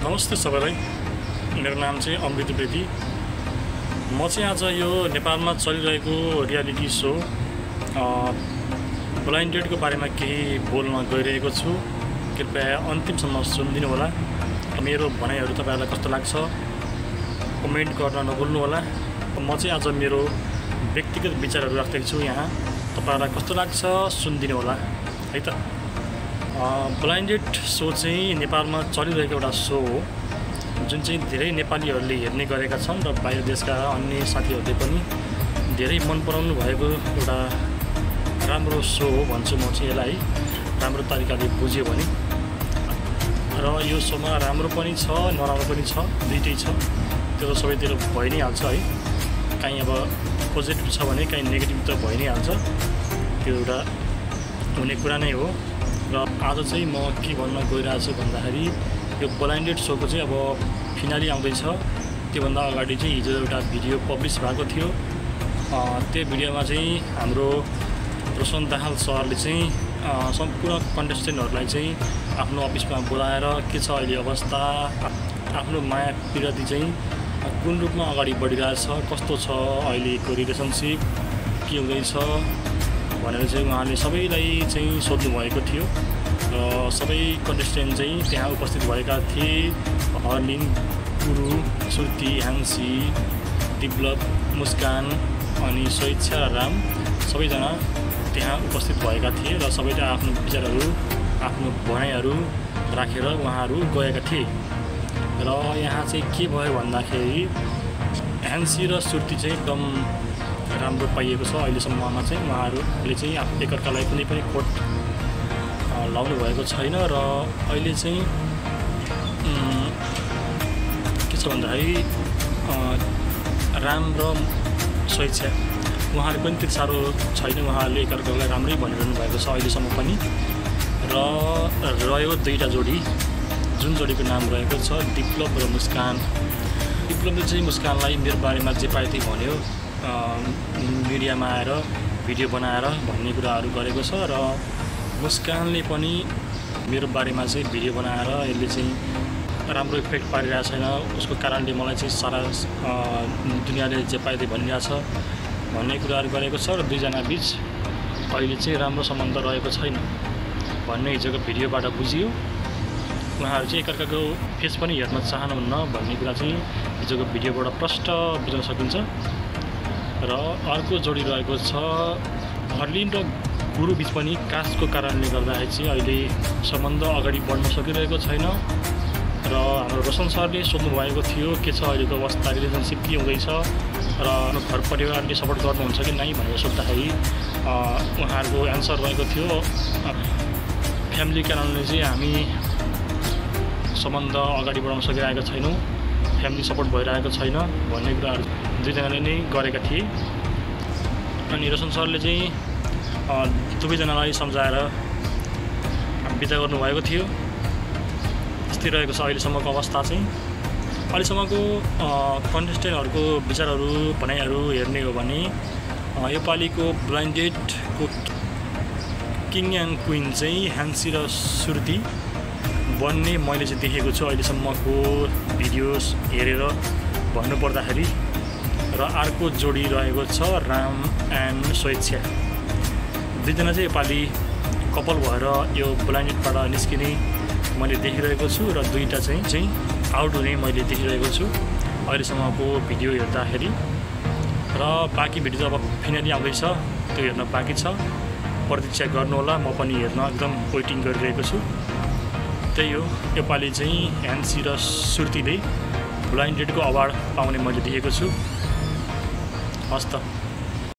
नमस्ते सबैलाई। मेरो नाम चाहिँ अमृत बेदी। म चाहिँ आज यो नेपालमा चलिरहेको रियालिटी सो ब्लाइन्डेडको बारेमा केही बोल्न गइरहेको छु। कृपया अन्तिमसम्म सुनिदिनु होला। मेरो भनाइहरू तपाईहरुलाई कस्तो लाग्छ कमेन्ट गर्न नभुल्नु होला। म चाहिँ आज मेरो व्यक्तिगत विचारहरू राख्दै छु यहाँ। तपाईहरुलाई कस्तो लाग्छ सुनिदिनु होला है त। ब्लाइन्डेड सो चाहिँ नेपालमा चलिरहेको एउटा सो हो जुन चाहिँ धेरै नेपालीहरूले हेर्ने गरेका छन् र बाहिर देशका अन्य साथीहरूले पनि धेरै मन पराउनु भएको एउटा राम्रो सो हो भन्छु म चाहिँ यसलाई राम्रो तरिकाले बुझ्यो भने। र यो सोमा राम्रो पनि छ नराम्रो पनि छ, दुईटै छ। त्यो त सबैतिर भइ नै हाल्छ है। कहीँ अब पोजिटिभ छ भने कहीँ नेगेटिभ त भइ नै हाल्छ, त्यो एउटा हुने कुरा नै हो। र आज चाहिँ म के भन्न गइरहेको छु भन्दाखेरि यो ब्लाइन्डेड सोको चाहिँ अब फिनाली आउँदैछ। त्योभन्दा अगाडि चाहिँ हिजो एउटा भिडियो पब्लिस भएको थियो। त्यो भिडियोमा चाहिँ हाम्रो रोशन दाहाल सरले चाहिँ सम्पूर्ण कन्टेस्टेन्टहरूलाई चाहिँ आफ्नो अफिसमा बोलाएर के छ अहिले अवस्था, आफ्नो माया पिरती चाहिँ कुन रूपमा अगाडि बढिरहेछ, कस्तो छ अहिलेको रिलेसनसिप, के हुँदैछ भनेर चाहिँ उहाँले सबैलाई चाहिँ सोध्नु भएको थियो। र सबै कन्टेस्टेन्ट चाहिँ त्यहाँ उपस्थित भएका थिए। हर्लिन, गुरु, श्रुति, ह्यान्सी, दिप्लव, मुस्कान अनि स्वेच्छा र राम सबैजना त्यहाँ उपस्थित भएका थिए र सबैले आफ्नो विचारहरू आफ्नो भनाइहरू राखेर उहाँहरू गएका थिए। र यहाँ चाहिँ के भयो भन्दाखेरि ह्यान्सी र श्रुति चाहिँ एकदम राम्रो पाइएको छ अहिलेसम्ममा चाहिँ। उहाँहरूले चाहिँ एकअर्कालाई कुनै पनि खोट लाउनु भएको छैन। र अहिले चाहिँ के छ भन्दाखेरि राम र स्वेच्छा उहाँहरू पनि त्यति साह्रो छैन, उहाँहरूले एकअर्कालाई राम्रै भनिरहनु भएको छ अहिलेसम्म पनि। र रह्यो दुईवटा जोडी, जुन जोडीको नाम रहेको छ दिप्लव र मुस्कान। दिप्लवले चाहिँ मुस्कानलाई मेरो बारेमा जे पाए त्यही भन्यो, मिडियामा आएर भिडियो बनाएर भन्ने कुराहरू गरेको छ। र मुस्कानले पनि मेरो बारेमा चाहिँ भिडियो बनाएर यसले चाहिँ राम्रो इफेक्ट पारिरहेको छैन, उसको कारणले मलाई चाहिँ सारा दुनियाँले जे पाए त्यही भनिरहेछ भन्ने कुराहरू गरेको छ। र दुईजना बिच अहिले चाहिँ राम्रो सम्बन्ध रहेको छैन भन्ने हिजोको भिडियोबाट बुझियो। उहाँहरू चाहिँ एकअर्काको फेस पनि हेर्न चाहनुहुन्न भन्ने कुरा चाहिँ हिजोको भिडियोबाट प्रष्ट बुझ्न सकिन्छ। र अर्को जोडी रहेको छ हर्लिन र गुरु बिच पनि कास्टको कारणले गर्दाखेरि चाहिँ अहिले सम्बन्ध अगाडि बढ्न सकिरहेको छैन। र हाम्रो रोशन सरले सोध्नु भएको थियो के छ अहिलेको अवस्था, रिलेसनसिप के हुँदैछ र घर परिवारले सपोर्ट गर्नुहुन्छ कि नै भनेर सोद्धाखेरि उहाँहरूको एन्सर रहेको थियो फ्यामिली कारणले चाहिँ हामी सम्बन्ध अगाडि बढाउन सकिरहेका छैनौँ, फ्यामिली सपोर्ट भइरहेको छैन भन्ने कुराहरू दुईजनाले नै गरेका थिए। अनि रोशन सरले चाहिँ दुवैजनालाई सम्झाएर बिदा गर्नुभएको थियो। यस्तै रहेको छ अहिलेसम्मको अवस्था चाहिँ। अहिलेसम्मको कन्टेस्टेन्टहरूको विचारहरू भनाइहरू हेर्ने हो भने योपालिको ब्लाइन्डेडको किङ एन्ड क्विन चाहिँ ह्यान्सी र श्रुति बन्ने मैले चाहिँ देखेको छु अहिलेसम्मको भिडियोस हेरेर भन्नुपर्दाखेरि। र अर्को जोडी रहेको छ राम एन्ड स्वेच्छा। दुईजना चाहिँ योपालि कपल भएर यो ब्लाइन्डेडबाट निस्किने मैले देखिरहेको छु र दुईवटा चाहिँ आउट हुने मैले देखिरहेको छु अहिलेसम्मको भिडियो हेर्दाखेरि। र बाँकी भिडियो अब फिनाली आउँदैछ, त्यो हेर्न बाँकी छ, प्रतीक्षा गर्नुहोला। म पनि हेर्न एकदम वेटिङ गरिरहेको छु। त्यही हो, योपालि चाहिँ ह्यान्सी र श्रुतिले ब्लाइन्डेडको अवार्ड पाउने मैले देखेको छु। हस् त।